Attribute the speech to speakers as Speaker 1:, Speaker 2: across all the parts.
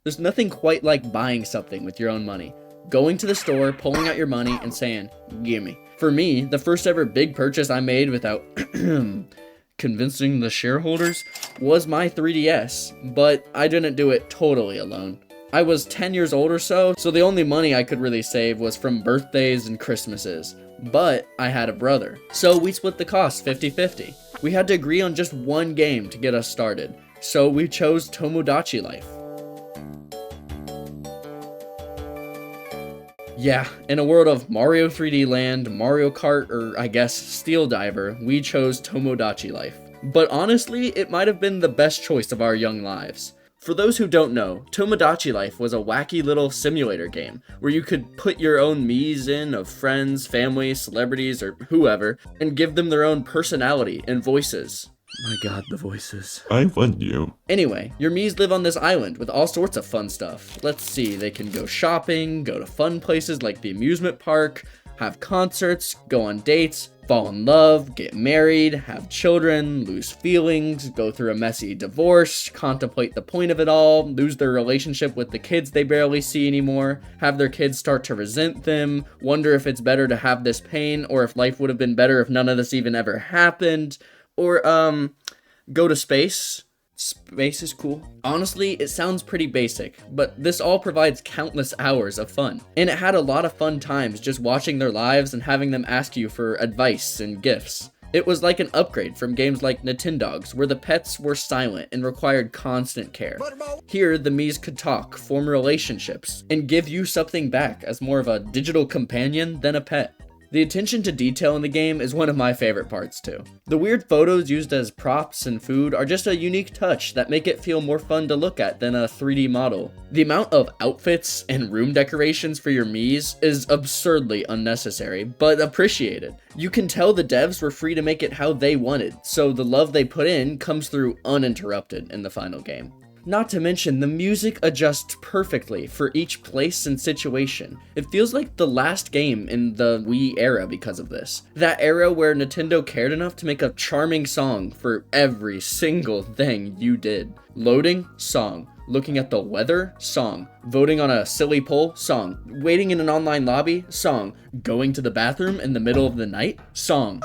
Speaker 1: There's nothing quite like buying something with your own money. Going to the store, pulling out your money, and saying, gimme. For me, the first ever big purchase I made without convincing the shareholders was my 3DS, but I didn't do it totally alone. I was 10 years old or so the only money I could really save was from birthdays and Christmases. But I had a brother, so we split the cost 50-50. We had to agree on just one game to get us started, so we chose Tomodachi Life. Yeah, in a world of Mario 3D Land, Mario Kart, or I guess Steel Diver, we chose Tomodachi Life. But honestly, it might have been the best choice of our young lives. For those who don't know, Tomodachi Life was a wacky little simulator game where you could put your own Miis in of friends, family, celebrities, or whoever, and give them their own personality and voices. My god, the voices.
Speaker 2: I want you.
Speaker 1: Anyway, your Miis live on this island with all sorts of fun stuff. Let's see, they can go shopping, go to fun places like the amusement park, have concerts, go on dates, fall in love, get married, have children, lose feelings, go through a messy divorce, contemplate the point of it all, lose their relationship with the kids they barely see anymore, have their kids start to resent them, wonder if it's better to have this pain, or if life would have been better if none of this even ever happened, or, go to space. Space is cool. Honestly, it sounds pretty basic, but this all provides countless hours of fun. And it had a lot of fun times just watching their lives and having them ask you for advice and gifts. It was like an upgrade from games like Nintendogs, where the pets were silent and required constant care. Here, the Miis could talk, form relationships, and give you something back as more of a digital companion than a pet. The attention to detail in the game is one of my favorite parts too. The weird photos used as props and food are just a unique touch that make it feel more fun to look at than a 3D model. The amount of outfits and room decorations for your Miis is absurdly unnecessary, but appreciated. You can tell the devs were free to make it how they wanted, so the love they put in comes through uninterrupted in the final game. Not to mention, the music adjusts perfectly for each place and situation. It feels like the last game in the Wii era because of this. That era where Nintendo cared enough to make a charming song for every single thing you did. Loading, song. Looking at the weather, song. Voting on a silly poll, song. Waiting in an online lobby, song. Going to the bathroom in the middle of the night, song.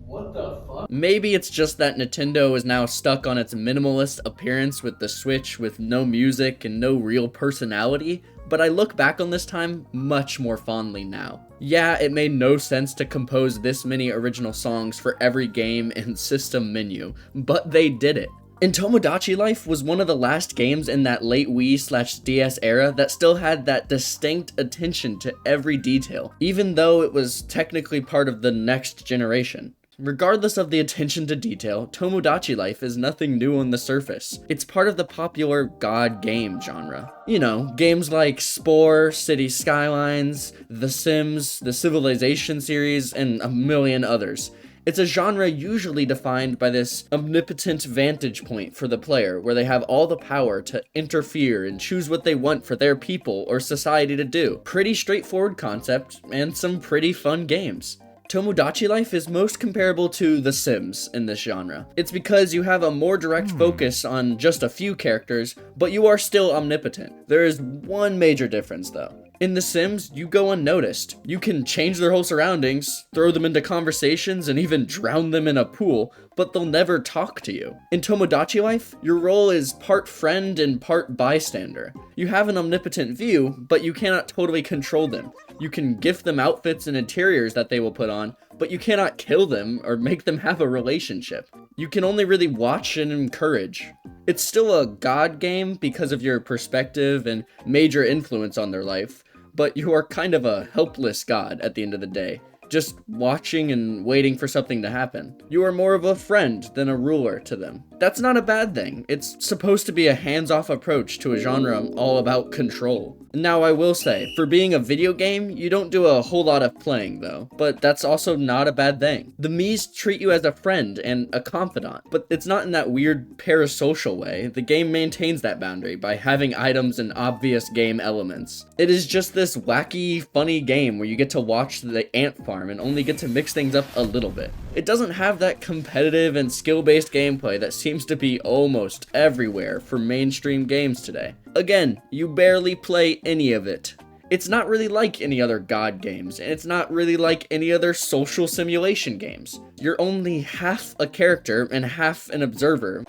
Speaker 1: What the fuck? Maybe it's just that Nintendo is now stuck on its minimalist appearance with the Switch with no music and no real personality, but I look back on this time much more fondly now. Yeah, it made no sense to compose this many original songs for every game and system menu, but they did it. And Tomodachi Life was one of the last games in that late Wii/DS era that still had that distinct attention to every detail, even though it was technically part of the next generation. Regardless of the attention to detail, Tomodachi Life is nothing new on the surface. It's part of the popular god game genre. You know, games like Spore, City Skylines, The Sims, the Civilization series, and a million others. It's a genre usually defined by this omnipotent vantage point for the player, where they have all the power to interfere and choose what they want for their people or society to do. Pretty straightforward concept, and some pretty fun games. Tomodachi Life is most comparable to The Sims in this genre. It's because you have a more direct focus on just a few characters, but you are still omnipotent. There is one major difference though. In The Sims, you go unnoticed. You can change their whole surroundings, throw them into conversations, and even drown them in a pool, but they'll never talk to you. In Tomodachi Life, your role is part friend and part bystander. You have an omnipotent view, but you cannot totally control them. You can gift them outfits and interiors that they will put on, but you cannot kill them or make them have a relationship. You can only really watch and encourage. It's still a god game because of your perspective and major influence on their life, but you are kind of a helpless god at the end of the day, just watching and waiting for something to happen. You are more of a friend than a ruler to them. That's not a bad thing. It's supposed to be a hands-off approach to a genre all about control. Now I will say, for being a video game, you don't do a whole lot of playing though, but that's also not a bad thing. The Miis treat you as a friend and a confidant, but it's not in that weird parasocial way. The game maintains that boundary by having items and obvious game elements. It is just this wacky, funny game where you get to watch the ant farm and only get to mix things up a little bit. It doesn't have that competitive and skill-based gameplay that seems to be almost everywhere for mainstream games today. Again, you barely play any of it. It's not really like any other God games, and it's not really like any other social simulation games. You're only half a character and half an observer.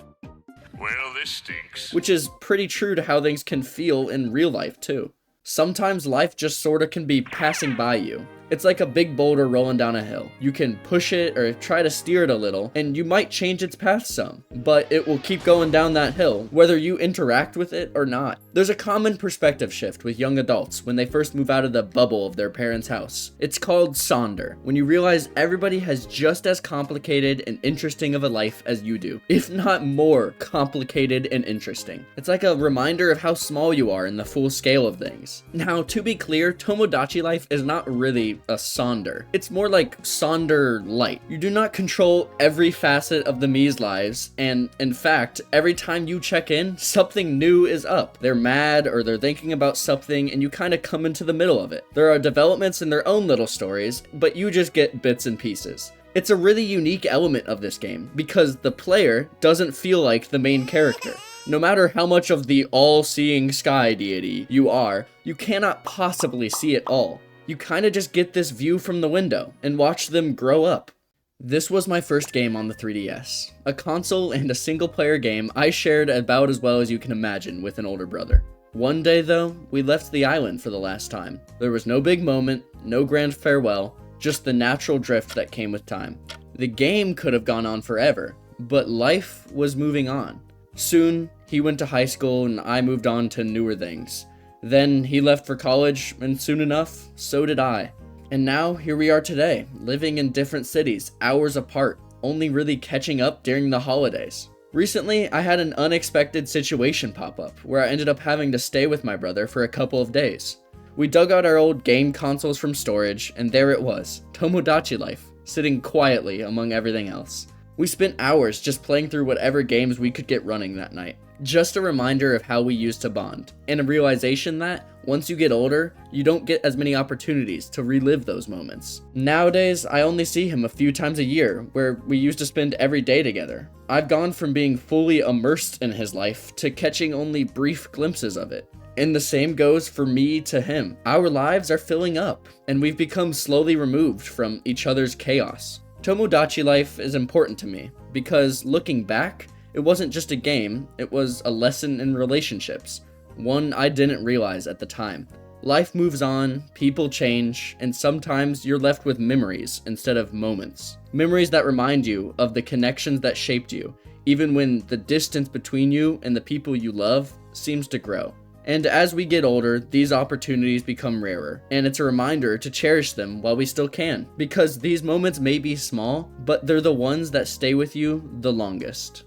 Speaker 2: Well, this stinks.
Speaker 1: Which is pretty true to how things can feel in real life, too. Sometimes life just sorta can be passing by you. It's like a big boulder rolling down a hill. You can push it or try to steer it a little, and you might change its path some, but it will keep going down that hill, whether you interact with it or not. There's a common perspective shift with young adults when they first move out of the bubble of their parents' house. It's called Sonder, when you realize everybody has just as complicated and interesting of a life as you do, if not more complicated and interesting. It's like a reminder of how small you are in the full scale of things. Now, to be clear, Tomodachi Life is not really a Sonder. It's more like Sonder Light. You do not control every facet of the Mii's lives, and in fact, every time you check in, something new is up. They're mad or they're thinking about something, and you kind of come into the middle of it. There are developments in their own little stories, but you just get bits and pieces. It's a really unique element of this game, because the player doesn't feel like the main character. No matter how much of the all-seeing sky deity you are, you cannot possibly see it all. You kinda just get this view from the window and watch them grow up. This was my first game on the 3DS. A console and a single-player game I shared about as well as you can imagine with an older brother. One day though, we left the island for the last time. There was no big moment, no grand farewell, just the natural drift that came with time. The game could have gone on forever, but life was moving on. Soon, he went to high school and I moved on to newer things. Then he left for college, and soon enough, so did I. And now, here we are today, living in different cities, hours apart, only really catching up during the holidays. Recently, I had an unexpected situation pop up, where I ended up having to stay with my brother for a couple of days. We dug out our old game consoles from storage, and there it was, Tomodachi Life, sitting quietly among everything else. We spent hours just playing through whatever games we could get running that night. Just a reminder of how we used to bond, and a realization that, once you get older, you don't get as many opportunities to relive those moments. Nowadays, I only see him a few times a year, where we used to spend every day together. I've gone from being fully immersed in his life to catching only brief glimpses of it. And the same goes for me to him. Our lives are filling up, and we've become slowly removed from each other's chaos. Tomodachi Life is important to me, because looking back, it wasn't just a game, it was a lesson in relationships, one I didn't realize at the time. Life moves on, people change, and sometimes you're left with memories instead of moments. Memories that remind you of the connections that shaped you, even when the distance between you and the people you love seems to grow. And as we get older, these opportunities become rarer, and it's a reminder to cherish them while we still can, because these moments may be small, but they're the ones that stay with you the longest.